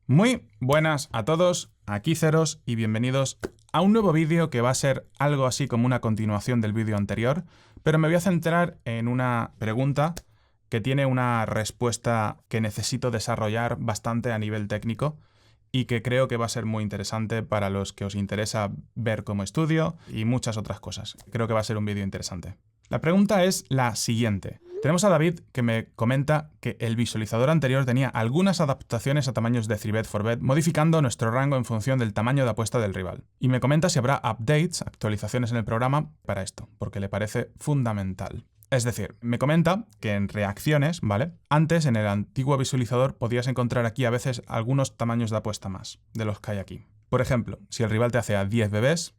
Muy buenas a todos, aquí Ceros y bienvenidos a un nuevo vídeo que va a ser algo así como una continuación del vídeo anterior, pero me voy a centrar en una pregunta que tiene una respuesta que necesito desarrollar bastante a nivel técnico y que creo que va a ser muy interesante para los que os interesa ver cómo estudio y muchas otras cosas. Creo que va a ser un vídeo interesante. La pregunta es la siguiente. Tenemos a David que me comenta que el visualizador anterior tenía algunas adaptaciones a tamaños de 3bet4bet, modificando nuestro rango en función del tamaño de apuesta del rival. Y me comenta si habrá updates, actualizaciones en el programa para esto, porque le parece fundamental. Es decir, me comenta que en reacciones, ¿vale? Antes, en el antiguo visualizador, podías encontrar aquí a veces algunos tamaños de apuesta más, de los que hay aquí. Por ejemplo, si el rival te hace a 10 bebés,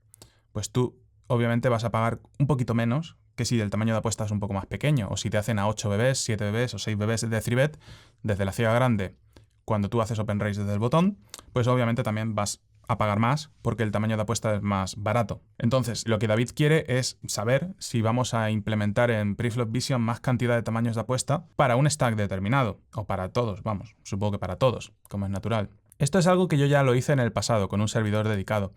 pues tú obviamente vas a pagar un poquito menos que si el tamaño de apuesta es un poco más pequeño, o si te hacen a 8 bebés, 7 bebés o 6 bebés de 3bet desde la ciega grande, cuando tú haces open raise desde el botón, pues obviamente también vas a pagar más porque el tamaño de apuesta es más barato. Entonces, lo que David quiere es saber si vamos a implementar en Preflop Vision más cantidad de tamaños de apuesta para un stack determinado, o para todos, vamos, supongo que para todos, como es natural. Esto es algo que yo ya lo hice en el pasado con un servidor dedicado.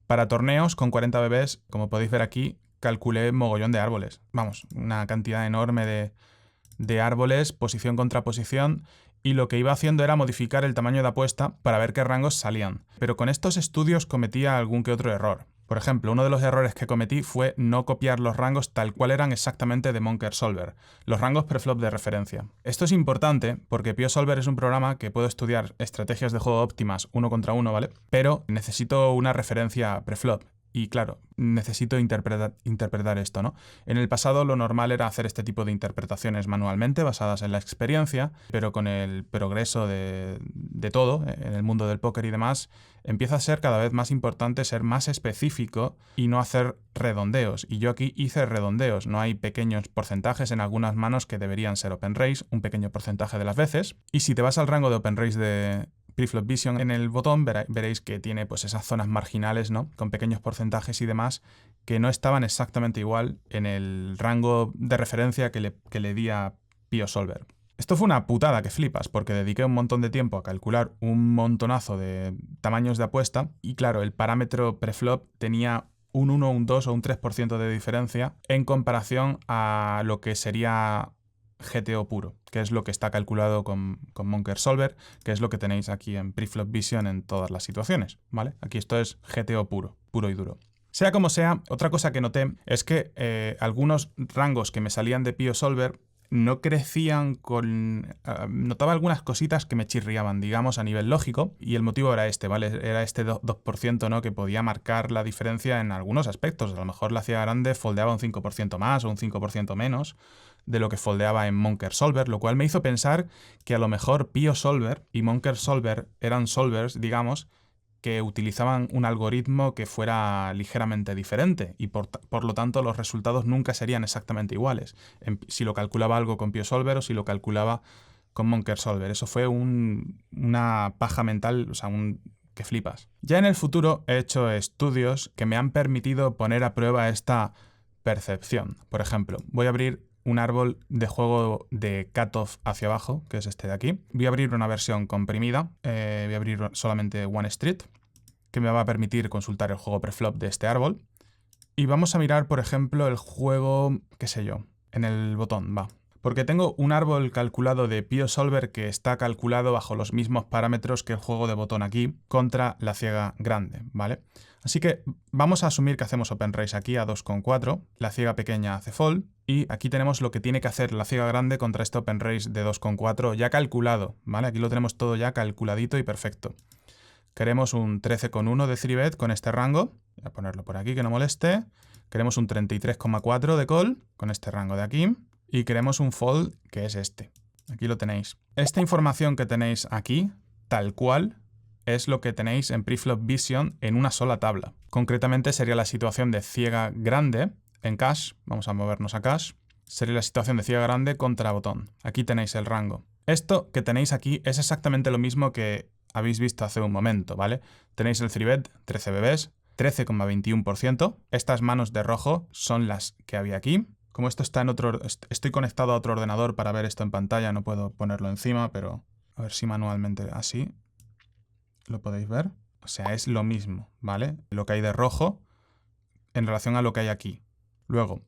Para torneos con 40 bebés, como podéis ver aquí, calculé mogollón de árboles. Vamos, una cantidad enorme de árboles, posición contra posición, y lo que iba haciendo era modificar el tamaño de apuesta para ver qué rangos salían. Pero con estos estudios cometía algún que otro error. Por ejemplo, uno de los errores que cometí fue no copiar los rangos tal cual eran exactamente de Monker Solver, los rangos preflop de referencia. Esto es importante porque PioSolver es un programa que puedo estudiar estrategias de juego óptimas uno contra uno, ¿vale? Pero necesito una referencia preflop. Y claro, necesito interpretar esto, ¿no? En el pasado lo normal era hacer este tipo de interpretaciones manualmente, basadas en la experiencia, pero con el progreso de todo, en el mundo del póker y demás, empieza a ser cada vez más importante ser más específico y no hacer redondeos. Y yo aquí hice redondeos, no hay pequeños porcentajes en algunas manos que deberían ser open raise, un pequeño porcentaje de las veces. Y si te vas al rango de open raise de Preflop Vision en el botón, veréis que tiene pues esas zonas marginales, ¿no? Con pequeños porcentajes y demás que no estaban exactamente igual en el rango de referencia que le di a PioSolver. Esto fue una putada que flipas, porque dediqué un montón de tiempo a calcular un montonazo de tamaños de apuesta y claro, el parámetro preflop tenía un 1, un 2 o un 3% de diferencia en comparación a lo que sería GTO puro, que es lo que está calculado con Monker Solver, que es lo que tenéis aquí en Preflop Vision en todas las situaciones, ¿vale? Aquí esto es GTO puro, puro y duro. Sea como sea, otra cosa que noté es que algunos rangos que me salían de PioSolver no crecían notaba algunas cositas que me chirriaban, digamos, a nivel lógico, y el motivo era este, ¿vale? Era este 2%, ¿no? Que podía marcar la diferencia en algunos aspectos. A lo mejor la ciega grande foldeaba un 5% más o un 5% menos de lo que foldeaba en Monker Solver, lo cual me hizo pensar que a lo mejor PioSolver y Monker Solver eran solvers, digamos, que utilizaban un algoritmo que fuera ligeramente diferente y por lo tanto los resultados nunca serían exactamente iguales si lo calculaba algo con PioSolver o si lo calculaba con Monker Solver. Eso fue una paja mental, o sea, que flipas. Ya en el futuro he hecho estudios que me han permitido poner a prueba esta percepción. Por ejemplo, voy a abrir un árbol de juego de cutoff hacia abajo, que es este de aquí. Voy a abrir una versión comprimida, voy a abrir solamente One Street, que me va a permitir consultar el juego preflop de este árbol. Y vamos a mirar, por ejemplo, el juego, qué sé yo, en el botón, va. Porque tengo un árbol calculado de PioSolver que está calculado bajo los mismos parámetros que el juego de botón aquí contra la ciega grande, ¿vale? Así que vamos a asumir que hacemos open raise aquí a 2,4, la ciega pequeña hace fold, y aquí tenemos lo que tiene que hacer la ciega grande contra este open raise de 2,4 ya calculado, ¿vale? Aquí lo tenemos todo ya calculadito y perfecto. Queremos un 13,1 de 3bet con este rango, voy a ponerlo por aquí que no moleste. Queremos un 33,4 de call con este rango de aquí. Y queremos un fold, que es este. Aquí lo tenéis. Esta información que tenéis aquí, tal cual, es lo que tenéis en Preflop Vision en una sola tabla. Concretamente sería la situación de ciega grande en cash. Vamos a movernos a cash. Sería la situación de ciega grande contra botón. Aquí tenéis el rango. Esto que tenéis aquí es exactamente lo mismo que habéis visto hace un momento, ¿vale? Tenéis el 3bet, 13 bebés, 13,21%. Estas manos de rojo son las que había aquí. Como esto está en otro... Estoy conectado a otro ordenador para ver esto en pantalla, no puedo ponerlo encima, pero a ver si manualmente así. ¿Lo podéis ver? O sea, es lo mismo, ¿vale? Lo que hay de rojo en relación a lo que hay aquí. Luego,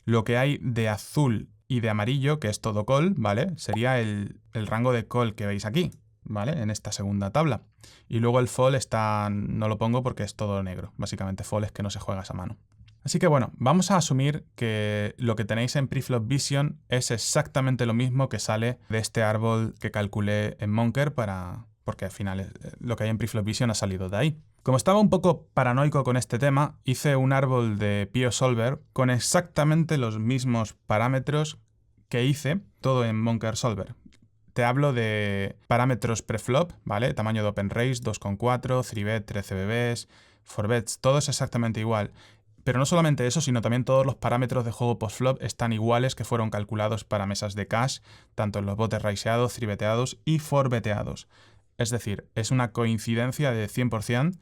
lo que hay de azul y de amarillo, que es todo call, ¿vale? Sería el rango de call que veis aquí, ¿vale? En esta segunda tabla. Y luego el fall está, no lo pongo porque es todo negro. Básicamente fall es que no se juega esa mano. Así que bueno, vamos a asumir que lo que tenéis en Preflop Vision es exactamente lo mismo que sale de este árbol que calculé en Monker porque al final lo que hay en Preflop Vision ha salido de ahí. Como estaba un poco paranoico con este tema, hice un árbol de PioSolver con exactamente los mismos parámetros que hice todo en Monker Solver. Te hablo de parámetros preflop, ¿vale? Tamaño de OpenRace 2,4, 3bet, 13 bb's, 4bets, todo es exactamente igual. Pero no solamente eso, sino también todos los parámetros de juego postflop están iguales que fueron calculados para mesas de cache, tanto en los botes raceados, 3beteados y 4beteados. Es decir, es una coincidencia de 100%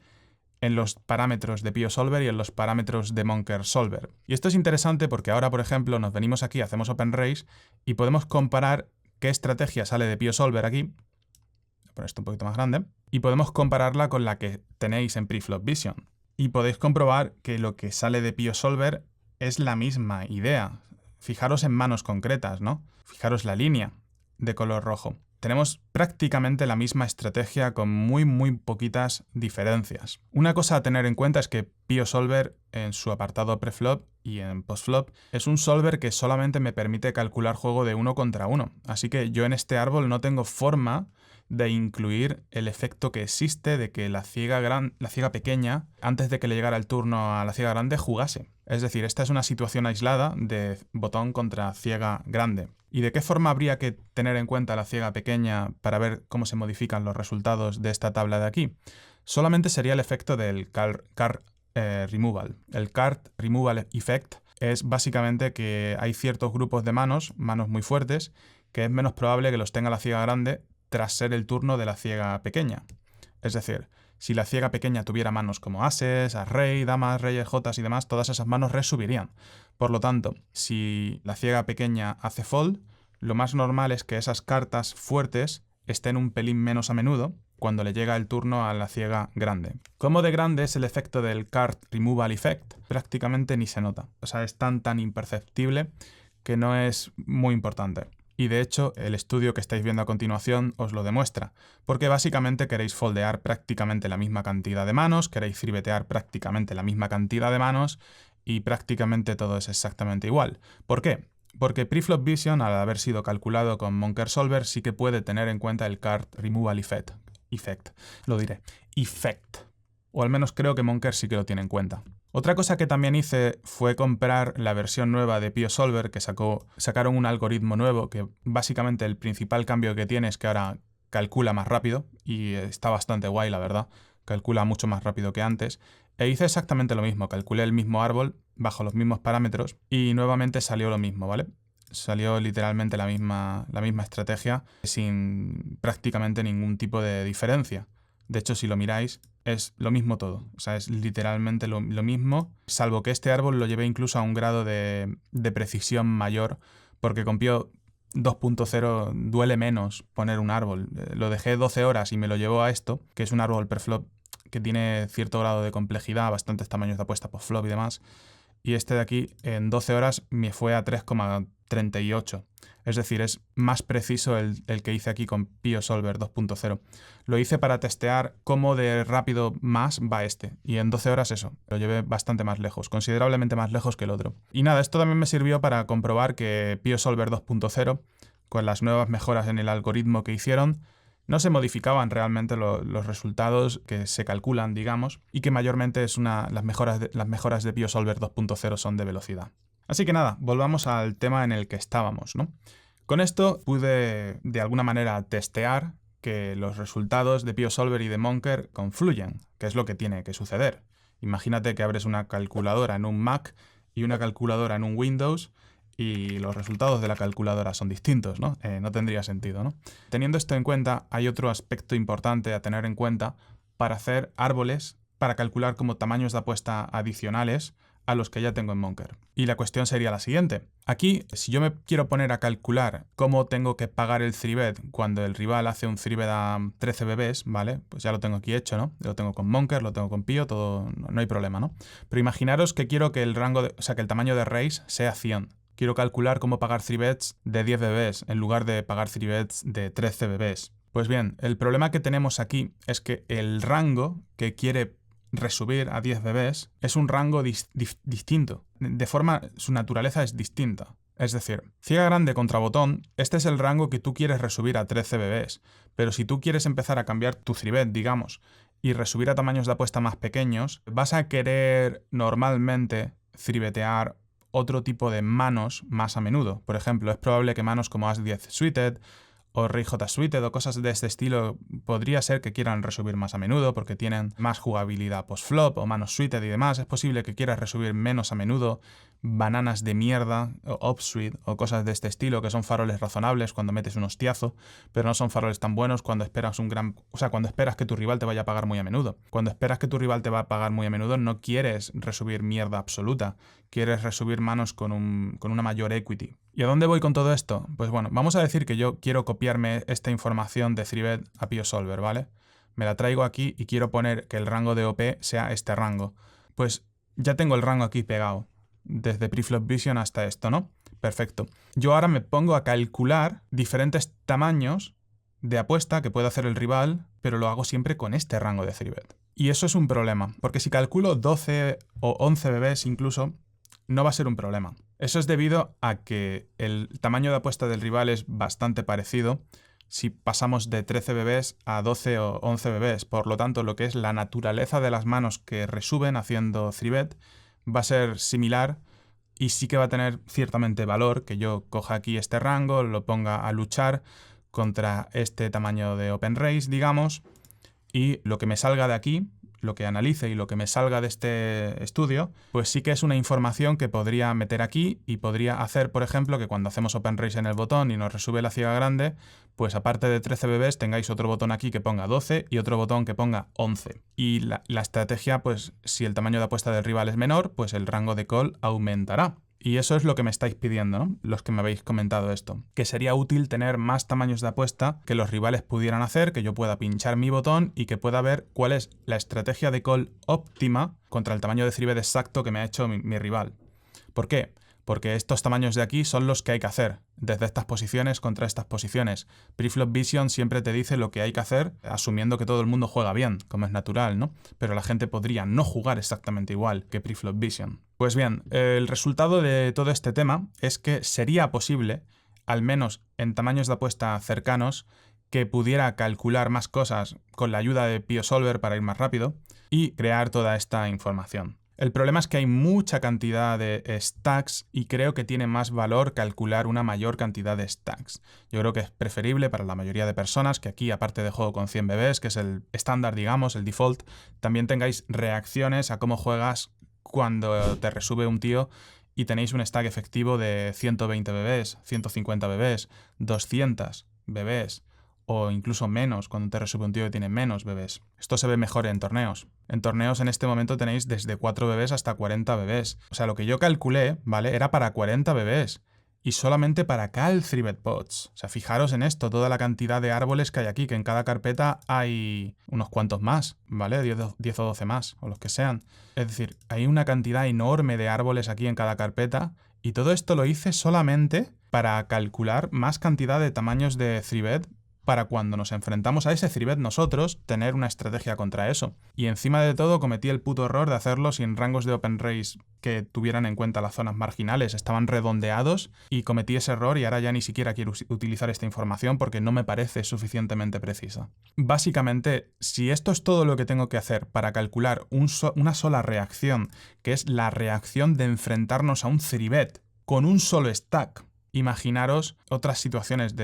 en los parámetros de PioSolver y en los parámetros de Monker Solver. Y esto es interesante porque ahora, por ejemplo, nos venimos aquí, hacemos OpenRace y podemos comparar qué estrategia sale de PioSolver aquí. Voy a poner esto un poquito más grande. Y podemos compararla con la que tenéis en Preflop Vision. Y podéis comprobar que lo que sale de PioSolver es la misma idea. Fijaros en manos concretas, ¿no? Fijaros la línea de color rojo. Tenemos prácticamente la misma estrategia con muy poquitas diferencias. Una cosa a tener en cuenta es que PioSolver en su apartado preflop y en postflop es un solver que solamente me permite calcular juego de 1 contra 1. Así que yo en este árbol no tengo forma de incluir el efecto que existe de que la ciega pequeña, antes de que le llegara el turno a la ciega grande, jugase. Es decir, esta es una situación aislada de botón contra ciega grande. ¿Y de qué forma habría que tener en cuenta la ciega pequeña para ver cómo se modifican los resultados de esta tabla de aquí? Solamente sería el efecto del card removal. El card removal effect es básicamente que hay ciertos grupos de manos muy fuertes, que es menos probable que los tenga la ciega grande tras ser el turno de la ciega pequeña. Es decir, si la ciega pequeña tuviera manos como ases, as rey, damas, reyes, jotas y demás, todas esas manos resubirían. Por lo tanto, si la ciega pequeña hace fold, lo más normal es que esas cartas fuertes estén un pelín menos a menudo cuando le llega el turno a la ciega grande. Como de grande es el efecto del card removal effect, prácticamente ni se nota. O sea, es tan imperceptible que no es muy importante. Y de hecho, el estudio que estáis viendo a continuación os lo demuestra, porque básicamente queréis foldear prácticamente la misma cantidad de manos, queréis tribetear prácticamente la misma cantidad de manos y prácticamente todo es exactamente igual. ¿Por qué? Porque Preflop Vision, al haber sido calculado con Monker Solver, sí que puede tener en cuenta el card removal effect. Effect. O al menos creo que Monker sí que lo tiene en cuenta. Otra cosa que también hice fue comprar la versión nueva de PioSolver, que sacaron un algoritmo nuevo que básicamente el principal cambio que tiene es que ahora calcula más rápido y está bastante guay, la verdad. Calcula mucho más rápido que antes. E hice exactamente lo mismo, calculé el mismo árbol bajo los mismos parámetros y nuevamente salió lo mismo, ¿vale? Salió literalmente la misma estrategia sin prácticamente ningún tipo de diferencia. De hecho, si lo miráis, es lo mismo todo. O sea, es literalmente lo mismo, salvo que este árbol lo llevé incluso a un grado de precisión mayor, porque con Pio 2.0 duele menos poner un árbol. Lo dejé 12 horas y me lo llevó a esto, que es un árbol preflop que tiene cierto grado de complejidad, bastantes tamaños de apuesta postflop y demás. Y este de aquí, en 12 horas, me fue a 3,38. Es decir, es más preciso el que hice aquí con PioSolver 2.0. Lo hice para testear cómo de rápido más va este. Y en 12 horas eso, lo llevé bastante más lejos, considerablemente más lejos que el otro. Y nada, esto también me sirvió para comprobar que PioSolver 2.0, con las nuevas mejoras en el algoritmo que hicieron, no se modificaban realmente los resultados que se calculan, digamos, y que mayormente las mejoras de PioSolver 2.0 son de velocidad. Así que nada, volvamos al tema en el que estábamos, ¿no? Con esto pude de alguna manera testear que los resultados de PioSolver y de Monker confluyen, que es lo que tiene que suceder. Imagínate que abres una calculadora en un Mac y una calculadora en un Windows y los resultados de la calculadora son distintos, ¿no? No tendría sentido, ¿no? Teniendo esto en cuenta, hay otro aspecto importante a tener en cuenta para hacer árboles, para calcular como tamaños de apuesta adicionales a los que ya tengo en Monker. Y la cuestión sería la siguiente. Aquí, si yo me quiero poner a calcular cómo tengo que pagar el 3bet cuando el rival hace un 3bet a 13 bebés, ¿vale? Pues ya lo tengo aquí hecho, ¿no? Lo tengo con Monker, lo tengo con Pio, todo, no hay problema, ¿no? Pero imaginaros que quiero que el rango, que el tamaño de raise sea 100. Quiero calcular cómo pagar 3bets de 10 bebés en lugar de pagar 3bets de 13 bebés. Pues bien, el problema que tenemos aquí es que el rango que quiere resubir a 10 bebés es un rango distinto. De forma, su naturaleza es distinta. Es decir, ciega grande contra botón, este es el rango que tú quieres resubir a 13 bebés. Pero si tú quieres empezar a cambiar tu 3bet, digamos, y resubir a tamaños de apuesta más pequeños, vas a querer normalmente 3betear otro tipo de manos más a menudo. Por ejemplo, es probable que manos como As-10 Suited o Rey J Suited o cosas de este estilo podría ser que quieran resubir más a menudo porque tienen más jugabilidad post-flop o manos Suited y demás. Es posible que quieras resubir menos a menudo bananas de mierda o Opsuit o cosas de este estilo que son faroles razonables cuando metes un hostiazo, pero no son faroles tan buenos cuando esperas cuando esperas que tu rival te vaya a pagar muy a menudo. Cuando esperas que tu rival te va a pagar muy a menudo no quieres resubir mierda absoluta, quieres resubir manos con una mayor equity. ¿Y a dónde voy con todo esto? Pues bueno, vamos a decir que yo quiero copiarme esta información de 3bet a PioSolver, ¿vale? Me la traigo aquí y quiero poner que el rango de OP sea este rango. Pues ya tengo el rango aquí pegado, desde Preflop Vision hasta esto, ¿no? Perfecto. Yo ahora me pongo a calcular diferentes tamaños de apuesta que puede hacer el rival, pero lo hago siempre con este rango de 3bet. Y eso es un problema, porque si calculo 12 o 11 bebés incluso, no va a ser un problema. Eso es debido a que el tamaño de apuesta del rival es bastante parecido si pasamos de 13 bebés a 12 o 11 bebés. Por lo tanto, lo que es la naturaleza de las manos que resuben haciendo 3bet va a ser similar y sí que va a tener ciertamente valor que yo coja aquí este rango, lo ponga a luchar contra este tamaño de open raise, digamos, y lo que me salga de aquí, lo que analice y lo que me salga de este estudio, pues sí que es una información que podría meter aquí y podría hacer, por ejemplo, que cuando hacemos open raise en el botón y nos resube la ciega grande, pues aparte de 13 bebés tengáis otro botón aquí que ponga 12 y otro botón que ponga 11. Y la estrategia, pues si el tamaño de apuesta del rival es menor, pues el rango de call aumentará. Y eso es lo que me estáis pidiendo, ¿no? Los que me habéis comentado esto. Que sería útil tener más tamaños de apuesta que los rivales pudieran hacer, que yo pueda pinchar mi botón y que pueda ver cuál es la estrategia de call óptima contra el tamaño de 3bet exacto que me ha hecho mi rival. ¿Por qué? Porque estos tamaños de aquí son los que hay que hacer, desde estas posiciones contra estas posiciones. Preflop Vision siempre te dice lo que hay que hacer, asumiendo que todo el mundo juega bien, como es natural, ¿no? Pero la gente podría no jugar exactamente igual que Preflop Vision. Pues bien, el resultado de todo este tema es que sería posible, al menos en tamaños de apuesta cercanos, que pudiera calcular más cosas con la ayuda de PioSolver para ir más rápido y crear toda esta información. El problema es que hay mucha cantidad de stacks y creo que tiene más valor calcular una mayor cantidad de stacks. Yo creo que es preferible para la mayoría de personas que aquí, aparte de juego con 100 bebés, que es el estándar, digamos, el default, también tengáis reacciones a cómo juegas cuando te resube un tío y tenéis un stack efectivo de 120 bebés, 150 bebés, 200 bebés, o incluso menos cuando te resube un tío que tiene menos bebés. Esto se ve mejor en torneos. En torneos en este momento tenéis desde 4 bebés hasta 40 bebés. O sea, lo que yo calculé, ¿vale? Era para 40 bebés. Y solamente para cal 3bet pots. O sea, fijaros en esto, toda la cantidad de árboles que hay aquí, que en cada carpeta hay unos cuantos más, ¿vale? 10 o 12 más, o los que sean. Es decir, hay una cantidad enorme de árboles aquí en cada carpeta, y todo esto lo hice solamente para calcular más cantidad de tamaños de 3bet para cuando nos enfrentamos a ese 3bet nosotros, tener una estrategia contra eso. Y encima de todo cometí el puto error de hacerlo sin rangos de open raise que tuvieran en cuenta las zonas marginales, estaban redondeados y cometí ese error y ahora ya ni siquiera quiero utilizar esta información porque no me parece suficientemente precisa. Básicamente, si esto es todo lo que tengo que hacer para calcular una sola reacción, que es la reacción de enfrentarnos a un 3bet con un solo stack, imaginaros otras situaciones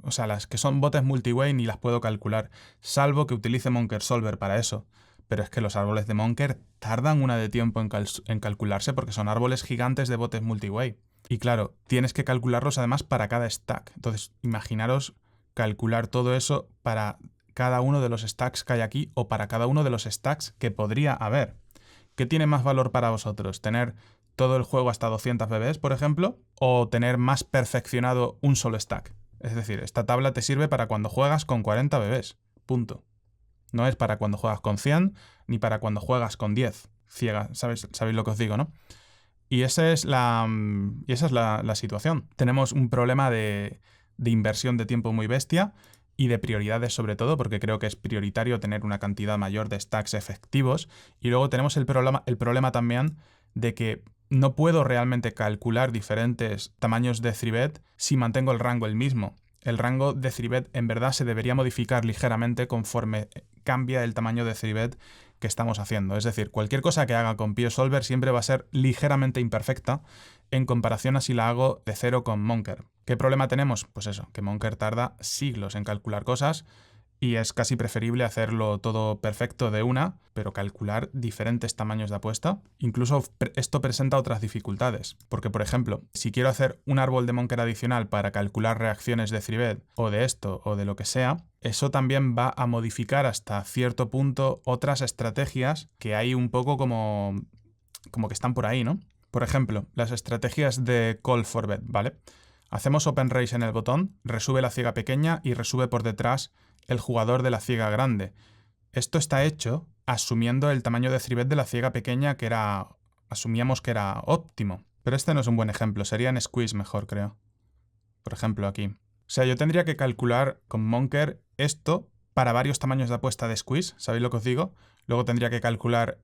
o sea, las que son botes multiway ni las puedo calcular, salvo que utilice Monker Solver para eso. Pero es que los árboles de Monker tardan una de tiempo en calcularse porque son árboles gigantes de botes multiway. Y claro, tienes que calcularlos además para cada stack. Entonces, imaginaros calcular todo eso para cada uno de los stacks que hay aquí o para cada uno de los stacks que podría haber. ¿Qué tiene más valor para vosotros? ¿Tener todo el juego hasta 200 BBs, por ejemplo? ¿O tener más perfeccionado un solo stack? Es decir, esta tabla te sirve para cuando juegas con 40 BBs. Punto. No es para cuando juegas con 100 ni para cuando juegas con 10. Ciega, ¿sabéis lo que os digo, no? Y esa es la situación. Tenemos un problema de inversión de tiempo muy bestia y de prioridades sobre todo, porque creo que es prioritario tener una cantidad mayor de stacks efectivos. Y luego tenemos el problema también de que no puedo realmente calcular diferentes tamaños de 3-bet si mantengo el rango el mismo. El rango de 3-bet en verdad se debería modificar ligeramente conforme cambia el tamaño de 3-bet que estamos haciendo. Es decir, cualquier cosa que haga con PioSolver siempre va a ser ligeramente imperfecta en comparación a si la hago de cero con Monker. ¿Qué problema tenemos? Pues eso, que Monker tarda siglos en calcular cosas y es casi preferible hacerlo todo perfecto de una, pero calcular diferentes tamaños de apuesta. Incluso esto presenta otras dificultades, porque por ejemplo, si quiero hacer un árbol de Monker adicional para calcular reacciones de 3-bet o de esto o de lo que sea, eso también va a modificar hasta cierto punto otras estrategias que hay un poco como que están por ahí, ¿no? Por ejemplo, las estrategias de call for bet, ¿vale? Hacemos open raise en el botón, resube la ciega pequeña y resube por detrás el jugador de la ciega grande. Esto está hecho asumiendo el tamaño de 3-bet de la ciega pequeña asumíamos que era óptimo. Pero este no es un buen ejemplo, sería en squeeze mejor, creo. Por ejemplo, aquí. O sea, yo tendría que calcular con Monker esto para varios tamaños de apuesta de squeeze, ¿sabéis lo que os digo? Luego tendría que calcular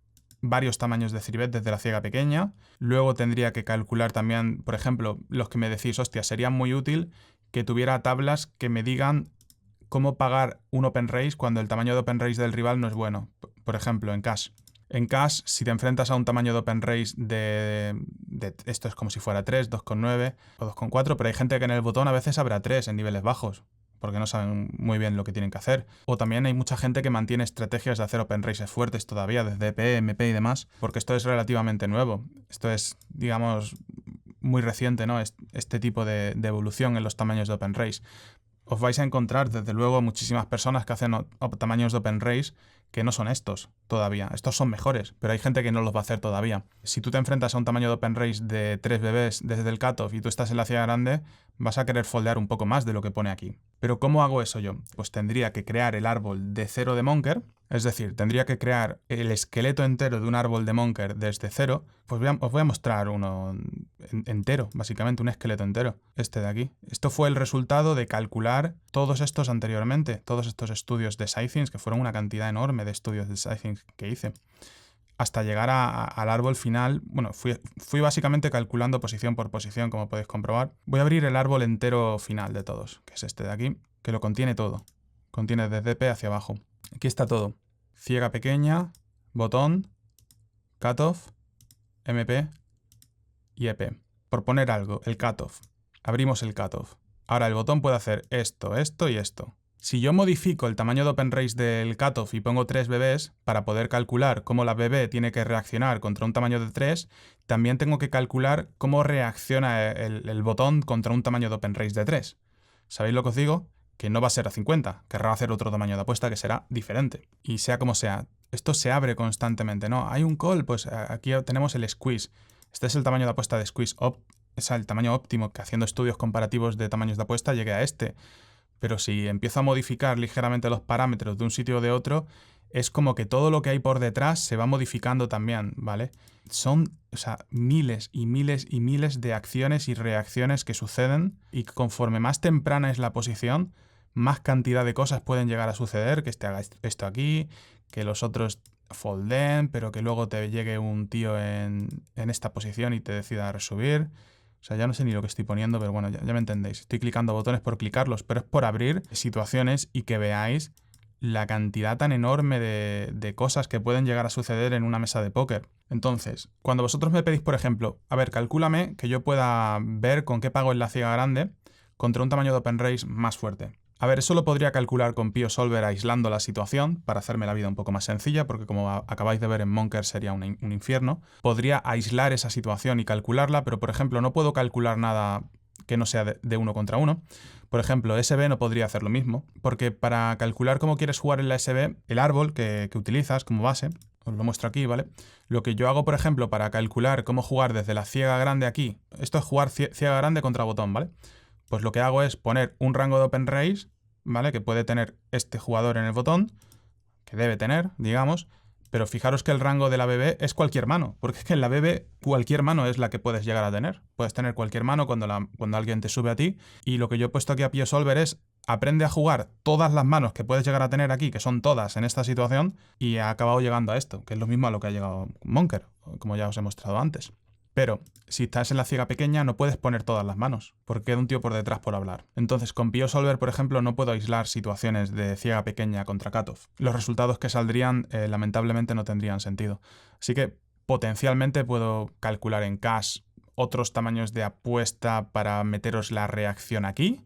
varios tamaños de 3-bet desde la ciega pequeña. Luego tendría que calcular también, por ejemplo, los que me decís, hostia, sería muy útil que tuviera tablas que me digan cómo pagar un open raise cuando el tamaño de open raise del rival no es bueno. Por ejemplo, en cash. En cash, si te enfrentas a un tamaño de open raise de esto es como si fuera 3, 2,9 o 2,4, pero hay gente que en el botón a veces habrá 3 en niveles bajos, porque no saben muy bien lo que tienen que hacer. O también hay mucha gente que mantiene estrategias de hacer open raises fuertes todavía, desde EP, MP y demás, porque esto es relativamente nuevo. Esto es, digamos, muy reciente, ¿no? Este tipo de evolución en los tamaños de open raise. Os vais a encontrar, desde luego, muchísimas personas que hacen tamaños de open raise que no son estos todavía. Estos son mejores, pero hay gente que no los va a hacer todavía. Si tú te enfrentas a un tamaño de open raise de 3 BBs desde el cutoff y tú estás en la ciega grande, vas a querer foldear un poco más de lo que pone aquí. ¿Pero cómo hago eso yo? Pues tendría que crear el árbol de cero de Monker, es decir, tendría que crear el esqueleto entero de un árbol de Monker desde cero. Pues os voy a mostrar uno entero, básicamente un esqueleto entero, este de aquí. Esto fue el resultado de calcular todos estos anteriormente, todos estos estudios de SciThings, que fueron una cantidad enorme de estudios de SciThings que hice, hasta llegar al árbol final. Bueno, fui básicamente calculando posición por posición, como podéis comprobar. Voy a abrir el árbol entero final de todos, que es este de aquí, que lo contiene todo. Contiene desde EP hacia abajo. Aquí está todo. Ciega pequeña, botón, cutoff, MP y EP. Por poner algo, el cutoff. Abrimos el cutoff. Ahora el botón puede hacer esto, esto y esto. Si yo modifico el tamaño de open raise del cutoff y pongo 3 BBs, para poder calcular cómo la BB tiene que reaccionar contra un tamaño de 3, también tengo que calcular cómo reacciona el botón contra un tamaño de open raise de 3. ¿Sabéis lo que os digo? Que no va a ser a 50, querrá hacer otro tamaño de apuesta que será diferente. Y sea como sea, esto se abre constantemente, ¿no? Hay un call, pues aquí tenemos el squeeze. Este es el tamaño de apuesta de squeeze es el tamaño óptimo, que haciendo estudios comparativos de tamaños de apuesta llegue a este. Pero si empiezo a modificar ligeramente los parámetros de un sitio o de otro, es como que todo lo que hay por detrás se va modificando también, ¿vale? Son, miles y miles y miles de acciones y reacciones que suceden, y conforme más temprana es la posición, más cantidad de cosas pueden llegar a suceder, que este haga esto aquí, que los otros folden, pero que luego te llegue un tío en esta posición y te decida resubir. O sea, ya no sé ni lo que estoy poniendo, pero bueno, ya me entendéis. Estoy clicando botones por clicarlos, pero es por abrir situaciones y que veáis la cantidad tan enorme de cosas que pueden llegar a suceder en una mesa de póker. Entonces, cuando vosotros me pedís, por ejemplo, a ver, calcúlame que yo pueda ver con qué pago en la ciega grande contra un tamaño de open raise más fuerte. A ver, eso lo podría calcular con PioSolver aislando la situación para hacerme la vida un poco más sencilla, porque como acabáis de ver en Monker sería un infierno. Podría aislar esa situación y calcularla, pero por ejemplo no puedo calcular nada que no sea de uno contra uno. Por ejemplo, SB no podría hacer lo mismo, porque para calcular cómo quieres jugar en la SB, el árbol que utilizas como base, os lo muestro aquí, ¿vale? Lo que yo hago, por ejemplo, para calcular cómo jugar desde la ciega grande aquí, esto es jugar ciega grande contra botón, ¿vale? Pues lo que hago es poner un rango de open race, ¿vale? Que puede tener este jugador en el botón, que debe tener, digamos, pero fijaros que el rango de la BB es cualquier mano, porque es que en la BB cualquier mano es la que puedes llegar a tener. Puedes tener cualquier mano cuando alguien te sube a ti, y lo que yo he puesto aquí a PioSolver es aprende a jugar todas las manos que puedes llegar a tener aquí, que son todas en esta situación, y ha acabado llegando a esto, que es lo mismo a lo que ha llegado Monker, como ya os he mostrado antes. Pero si estás en la ciega pequeña no puedes poner todas las manos, porque queda un tío por detrás por hablar. Entonces con PioSolver, por ejemplo, no puedo aislar situaciones de ciega pequeña contra cutoff. Los resultados que saldrían lamentablemente no tendrían sentido. Así que potencialmente puedo calcular en cash otros tamaños de apuesta para meteros la reacción aquí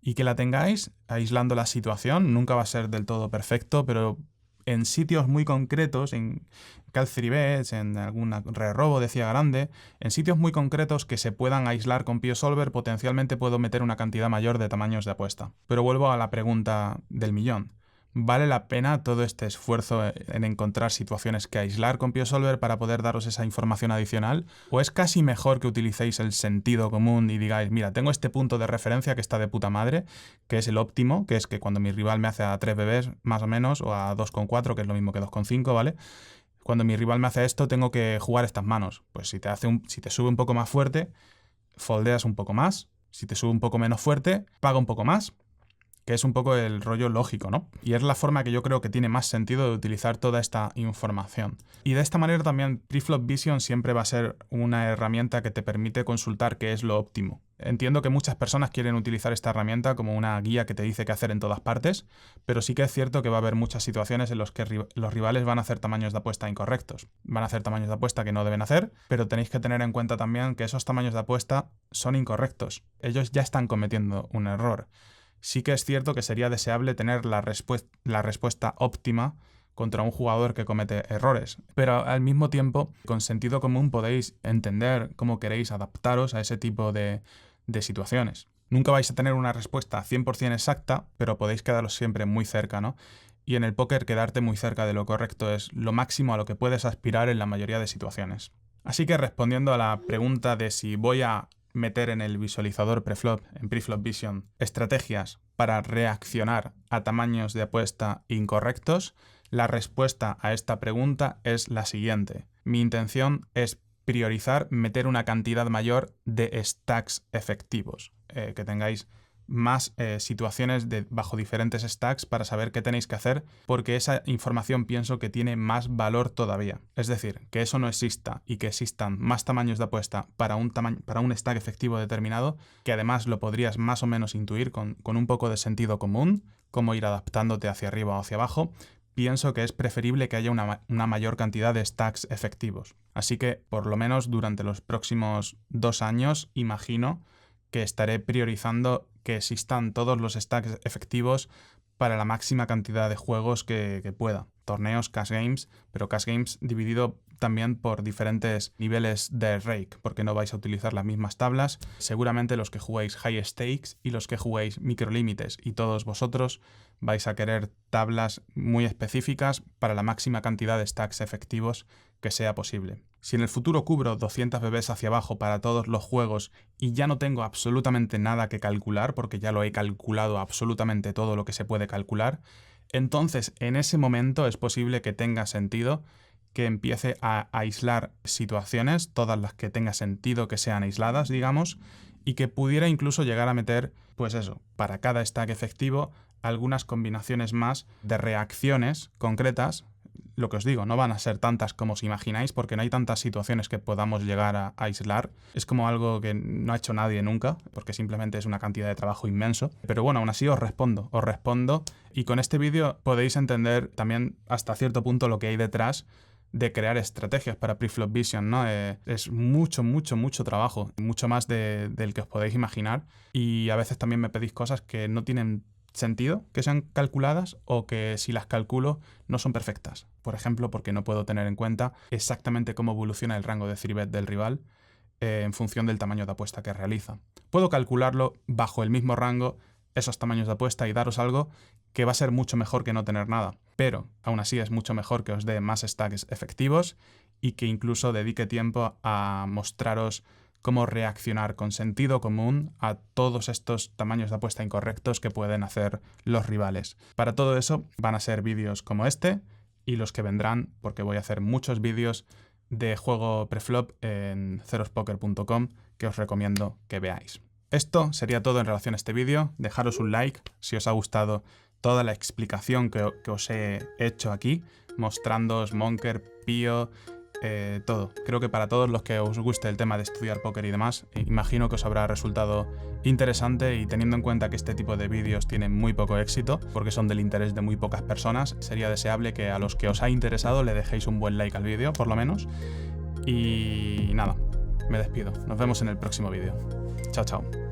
y que la tengáis aislando la situación. Nunca va a ser del todo perfecto, pero en sitios muy concretos, en Cal3 Bets, en alguna re-robo de ciega grande, en sitios muy concretos que se puedan aislar con PioSolver, potencialmente puedo meter una cantidad mayor de tamaños de apuesta. Pero vuelvo a la pregunta del millón. ¿Vale la pena todo este esfuerzo en encontrar situaciones que aislar con PioSolver para poder daros esa información adicional? ¿O es casi mejor que utilicéis el sentido común y digáis, mira, tengo este punto de referencia que está de puta madre, que es el óptimo, que es que cuando mi rival me hace a 3 bebés más o menos, o a 2,4, que es lo mismo que 2,5, ¿vale? Cuando mi rival me hace esto, tengo que jugar estas manos. Pues si te sube un poco más fuerte, foldeas un poco más. Si te sube un poco menos fuerte, paga un poco más. Que es un poco el rollo lógico, ¿no? Y es la forma que yo creo que tiene más sentido de utilizar toda esta información. Y de esta manera también Preflop Vision siempre va a ser una herramienta que te permite consultar qué es lo óptimo. Entiendo que muchas personas quieren utilizar esta herramienta como una guía que te dice qué hacer en todas partes, pero sí que es cierto que va a haber muchas situaciones en las que los rivales van a hacer tamaños de apuesta incorrectos. Van a hacer tamaños de apuesta que no deben hacer, pero tenéis que tener en cuenta también que esos tamaños de apuesta son incorrectos. Ellos ya están cometiendo un error. Sí que es cierto que sería deseable tener la respuesta óptima contra un jugador que comete errores, pero al mismo tiempo, con sentido común podéis entender cómo queréis adaptaros a ese tipo de situaciones. Nunca vais a tener una respuesta 100% exacta, pero podéis quedaros siempre muy cerca, ¿no? Y en el póker quedarte muy cerca de lo correcto es lo máximo a lo que puedes aspirar en la mayoría de situaciones. Así que respondiendo a la pregunta de si voy a meter en el visualizador preflop, en Preflop Vision, estrategias para reaccionar a tamaños de apuesta incorrectos, la respuesta a esta pregunta es la siguiente. Mi intención es priorizar meter una cantidad mayor de stacks efectivos, que tengáis más situaciones bajo diferentes stacks para saber qué tenéis que hacer, porque esa información pienso que tiene más valor todavía. Es decir, que eso no exista y que existan más tamaños de apuesta para un stack efectivo determinado, que además lo podrías más o menos intuir con un poco de sentido común, cómo ir adaptándote hacia arriba o hacia abajo. Pienso que es preferible que haya una mayor cantidad de stacks efectivos. Así que, por lo menos durante los próximos 2 años, imagino que estaré priorizando que existan todos los stacks efectivos para la máxima cantidad de juegos que pueda. Torneos, cash games, pero cash games dividido también por diferentes niveles de rake, porque no vais a utilizar las mismas tablas. Seguramente los que juguéis high stakes y los que juguéis microlímites, y todos vosotros vais a querer tablas muy específicas para la máxima cantidad de stacks efectivos que sea posible. Si en el futuro cubro 200 bebés hacia abajo para todos los juegos y ya no tengo absolutamente nada que calcular, porque ya lo he calculado absolutamente todo lo que se puede calcular, entonces en ese momento es posible que tenga sentido que empiece a aislar situaciones, todas las que tenga sentido que sean aisladas, digamos, y que pudiera incluso llegar a meter, pues eso, para cada stack efectivo, algunas combinaciones más de reacciones concretas. Lo que os digo, no van a ser tantas como os imagináis, porque no hay tantas situaciones que podamos llegar a aislar. Es como algo que no ha hecho nadie nunca, porque simplemente es una cantidad de trabajo inmenso. Pero bueno, aún así os respondo, y con este vídeo podéis entender también hasta cierto punto lo que hay detrás de crear estrategias para Preflop Vision, ¿no? Es mucho trabajo, mucho más del que os podéis imaginar, y a veces también me pedís cosas que no tienen sentido que sean calculadas, o que si las calculo no son perfectas. Por ejemplo, porque no puedo tener en cuenta exactamente cómo evoluciona el rango de 3-bet del rival en función del tamaño de apuesta que realiza. Puedo calcularlo bajo el mismo rango esos tamaños de apuesta y daros algo que va a ser mucho mejor que no tener nada. Pero, aún así, es mucho mejor que os dé más stacks efectivos y que incluso dedique tiempo a mostraros cómo reaccionar con sentido común a todos estos tamaños de apuesta incorrectos que pueden hacer los rivales. Para todo eso van a ser vídeos como este y los que vendrán, porque voy a hacer muchos vídeos de juego preflop en zerospoker.com que os recomiendo que veáis. Esto sería todo en relación a este vídeo. Dejaros un like si os ha gustado toda la explicación que os he hecho aquí, mostrándoos Monker, Pio, todo. Creo que para todos los que os guste el tema de estudiar póker y demás, imagino que os habrá resultado interesante, y teniendo en cuenta que este tipo de vídeos tienen muy poco éxito, porque son del interés de muy pocas personas, sería deseable que a los que os ha interesado le dejéis un buen like al vídeo, por lo menos. Y nada, me despido. Nos vemos en el próximo vídeo. Chao, chao.